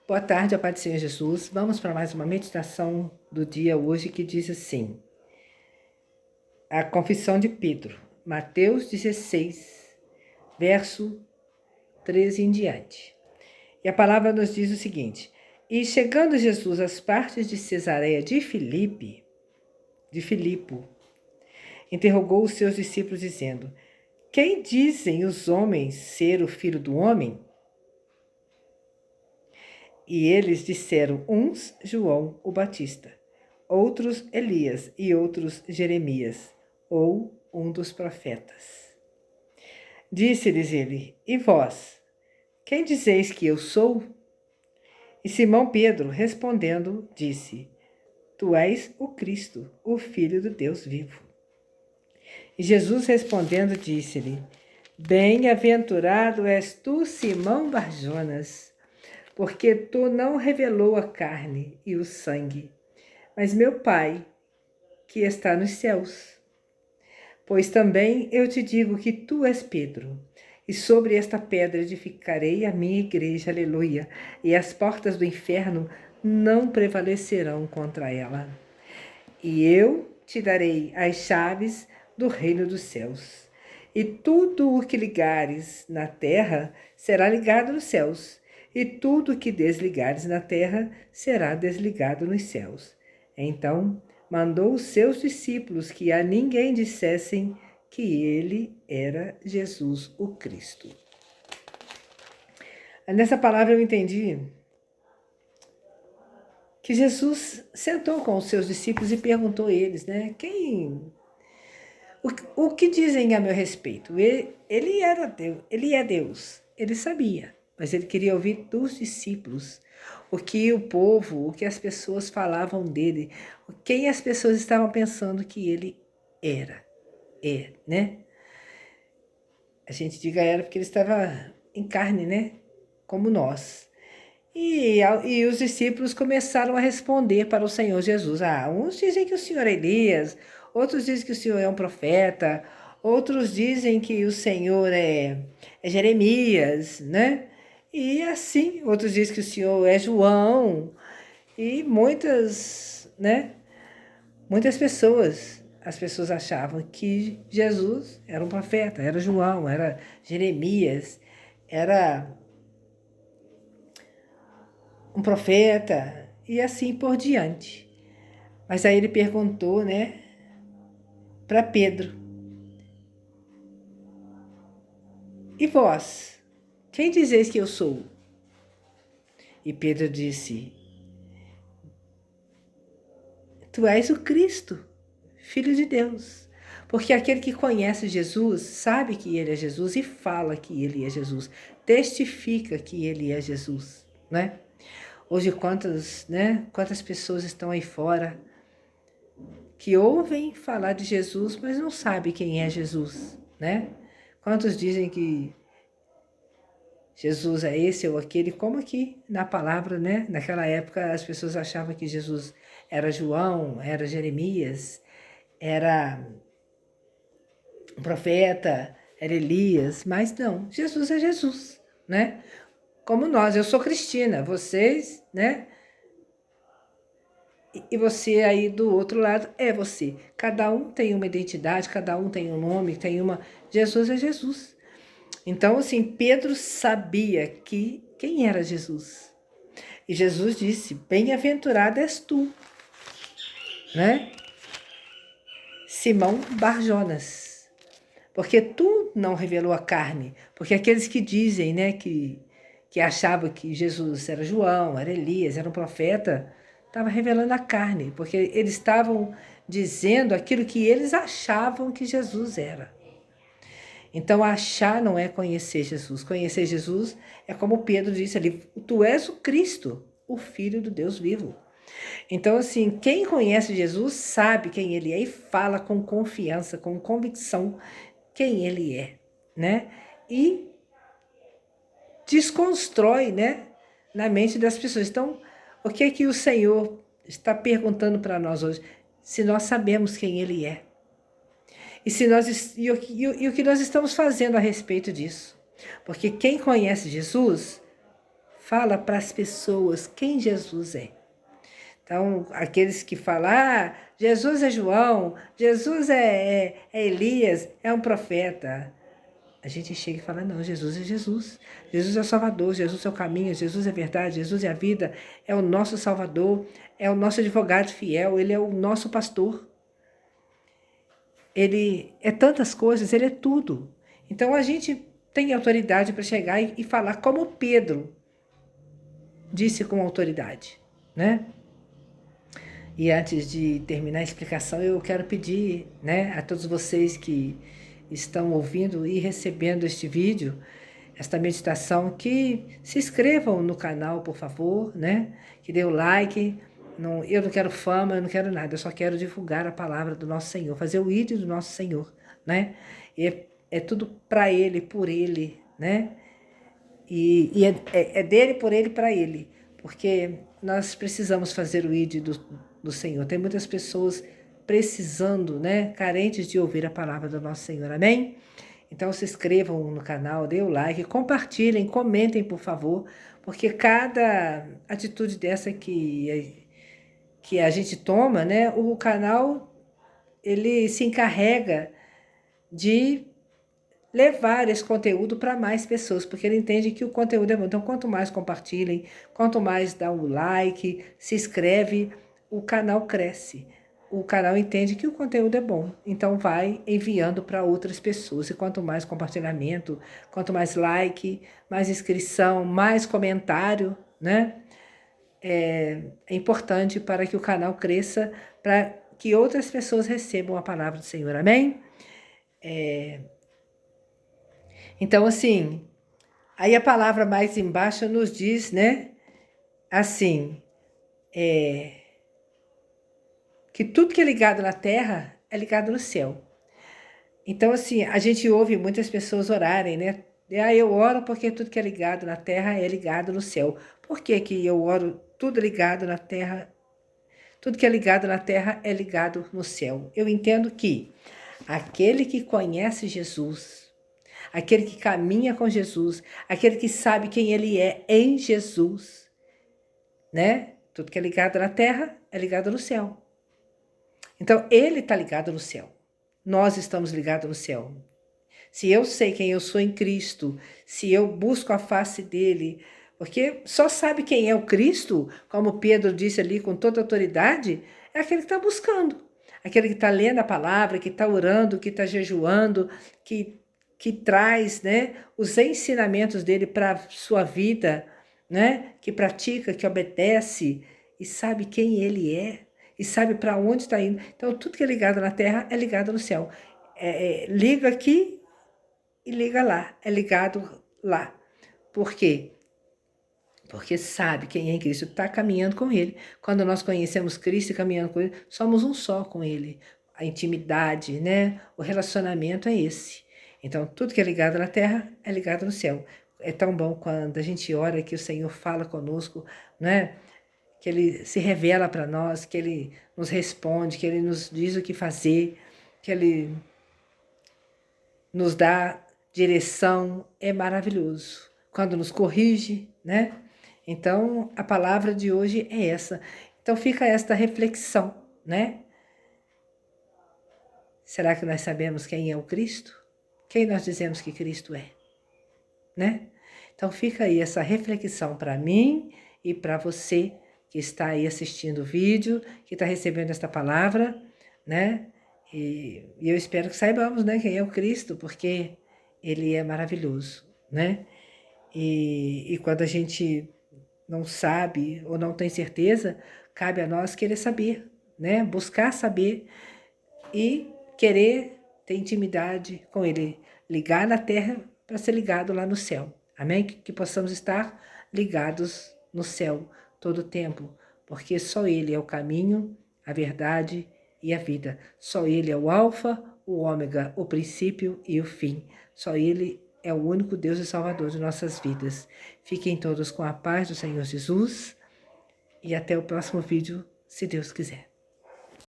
Boa tarde, a paz do Senhor Jesus. Vamos para mais uma meditação do dia hoje que diz assim: a confissão de Pedro, Mateus 16, verso 13 em diante. E a palavra nos diz o seguinte: E chegando Jesus às partes de Cesareia de Filipe, interrogou os seus discípulos dizendo: Quem dizem os homens ser o filho do homem? E eles disseram, uns João o Batista, outros Elias e outros Jeremias, ou um dos profetas. Disse-lhes ele: E vós, quem dizeis que eu sou? E Simão Pedro, respondendo, disse: Tu és o Cristo, o Filho do Deus vivo. E Jesus respondendo, disse-lhe: Bem-aventurado és tu, Simão Barjonas, porque tu não revelou a carne e o sangue, mas meu Pai, que está nos céus. Pois também eu te digo que tu és Pedro, e sobre esta pedra edificarei a minha igreja, aleluia, e as portas do inferno não prevalecerão contra ela. E eu te darei as chaves do reino dos céus. E tudo o que ligares na terra será ligado nos céus, e tudo o que desligares na terra será desligado nos céus. Então mandou os seus discípulos que a ninguém dissessem que ele era Jesus o Cristo. Nessa palavra eu entendi que Jesus sentou com os seus discípulos e perguntou a eles, né? O que dizem a meu respeito? Ele era Deus, ele é Deus, ele sabia, mas ele queria ouvir dos discípulos o que o povo, o que as pessoas falavam dele, quem as pessoas estavam pensando que ele né? A gente diga era porque ele estava em carne, né? Como nós. E os discípulos começaram a responder para o Senhor Jesus. Uns dizem que o Senhor é Elias, outros dizem que o Senhor é um profeta, outros dizem que o Senhor é Jeremias, né? E assim, outros dizem que o Senhor é João, e né? Muitas pessoas, as pessoas achavam que Jesus era um profeta, era João, era Jeremias, era um profeta, e assim por diante. Mas aí ele perguntou, né, para Pedro: E vós, quem dizeis que eu sou? E Pedro disse: Tu és o Cristo, Filho de Deus. Porque aquele que conhece Jesus sabe que ele é Jesus e fala que ele é Jesus, testifica que ele é Jesus, né? Hoje quantas pessoas estão aí fora que ouvem falar de Jesus, mas não sabem quem é Jesus, né? Quantos dizem que Jesus é esse ou aquele, como aqui na palavra, né? Naquela época as pessoas achavam que Jesus era João, era Jeremias, era um profeta, era Elias, mas não, Jesus é Jesus, né? Como nós, eu sou Cristina, vocês, né? E você aí do outro lado é você. Cada um tem uma identidade, cada um tem um nome, tem uma... Jesus é Jesus. Então, assim, Pedro sabia quem era Jesus. E Jesus disse: Bem-aventurado és tu, né? Simão Barjonas. Porque tu não revelou a carne. Porque aqueles que dizem, né, que achavam que Jesus era João, era Elias, era um profeta, estava revelando a carne. Porque eles estavam dizendo aquilo que eles achavam que Jesus era. Então, achar não é conhecer Jesus. Conhecer Jesus é como Pedro disse ali: Tu és o Cristo, o Filho do Deus vivo. Então, assim, quem conhece Jesus sabe quem ele é e fala com confiança, com convicção quem ele é, né? E desconstrói, né, na mente das pessoas. Então, o que é que o Senhor está perguntando para nós hoje? Se nós sabemos quem ele é. E o que nós estamos fazendo a respeito disso? Porque quem conhece Jesus fala para as pessoas quem Jesus é. Então, aqueles que falam, ah, Jesus é João, Jesus é Elias, é um profeta. A gente chega e fala, não, Jesus é Jesus. Jesus é o Salvador, Jesus é o caminho, Jesus é a verdade, Jesus é a vida, é o nosso Salvador, é o nosso advogado fiel, ele é o nosso pastor. Ele é tantas coisas, ele é tudo. Então, a gente tem autoridade para chegar e falar como Pedro disse com autoridade, né? E antes de terminar a explicação, eu quero pedir, né, a todos vocês que estão ouvindo e recebendo este vídeo, esta meditação, que se inscrevam no canal, por favor, né? Que dê o like. Não, eu não quero fama, eu não quero nada, eu só quero divulgar a palavra do nosso Senhor, fazer o ídolo do nosso Senhor, né? E é tudo para Ele, por Ele, né? E é dele, por Ele, para Ele, porque nós precisamos fazer o ID do Senhor. Tem muitas pessoas precisando, né, carentes de ouvir a palavra do nosso Senhor, amém? Então se inscrevam no canal, dê o like, compartilhem, comentem, por favor, porque cada atitude dessa que a gente toma, né, o canal, ele se encarrega de levar esse conteúdo para mais pessoas, porque ele entende que o conteúdo é bom. Então, quanto mais compartilhem, quanto mais dá um like, se inscreve, o canal cresce. O canal entende que o conteúdo é bom, então vai enviando para outras pessoas. E quanto mais compartilhamento, quanto mais like, mais inscrição, mais comentário, né? É importante para que o canal cresça, para que outras pessoas recebam a palavra do Senhor. Amém? Então, assim, aí a palavra mais embaixo nos diz, né, assim, que tudo que é ligado na terra é ligado no céu. Então, assim, a gente ouve muitas pessoas orarem, né? Eu oro porque tudo que é ligado na terra é ligado no céu. Por que que eu oro tudo ligado na terra? Tudo que é ligado na terra é ligado no céu. Eu entendo que aquele que conhece Jesus, aquele que caminha com Jesus, aquele que sabe quem ele é em Jesus, né? Tudo que é ligado na terra é ligado no céu. Então, ele está ligado no céu. Nós estamos ligados no céu. Se eu sei quem eu sou em Cristo, se eu busco a face dele, porque só sabe quem é o Cristo, como Pedro disse ali com toda autoridade, é aquele que está buscando. Aquele que está lendo a palavra, que está orando, que está jejuando, que traz, né, os ensinamentos dele para a sua vida, né, que pratica, que obedece e sabe quem ele é e sabe para onde está indo. Então, tudo que é ligado na terra é ligado no céu. Liga aqui e liga lá, é ligado lá. Por quê? Porque sabe quem é em Cristo, está caminhando com Ele. Quando nós conhecemos Cristo e caminhando com Ele, somos um só com Ele. A intimidade, né? O relacionamento é esse. Então, tudo que é ligado na terra é ligado no céu. É tão bom quando a gente ora que o Senhor fala conosco, né? Que Ele se revela para nós, que Ele nos responde, que Ele nos diz o que fazer, que Ele nos dá direção, é maravilhoso. Quando nos corrige, né? Então, a palavra de hoje é essa. Então, fica esta reflexão, né? Será que nós sabemos quem é o Cristo? Quem nós dizemos que Cristo é, né? Então, fica aí essa reflexão para mim e para você que está aí assistindo o vídeo, que está recebendo esta palavra, né? E eu espero que saibamos, né, quem é o Cristo, porque Ele é maravilhoso, né? E quando a gente não sabe ou não tem certeza, cabe a nós querer saber, né? Buscar saber e querer ter intimidade com Ele. Ligar na terra para ser ligado lá no céu. Amém? Que possamos estar ligados no céu todo o tempo, porque só Ele é o caminho, a verdade e a vida. Só Ele é o alfa, o ômega, o princípio e o fim. Só Ele é o único Deus e Salvador de nossas vidas. Fiquem todos com a paz do Senhor Jesus e até o próximo vídeo, se Deus quiser.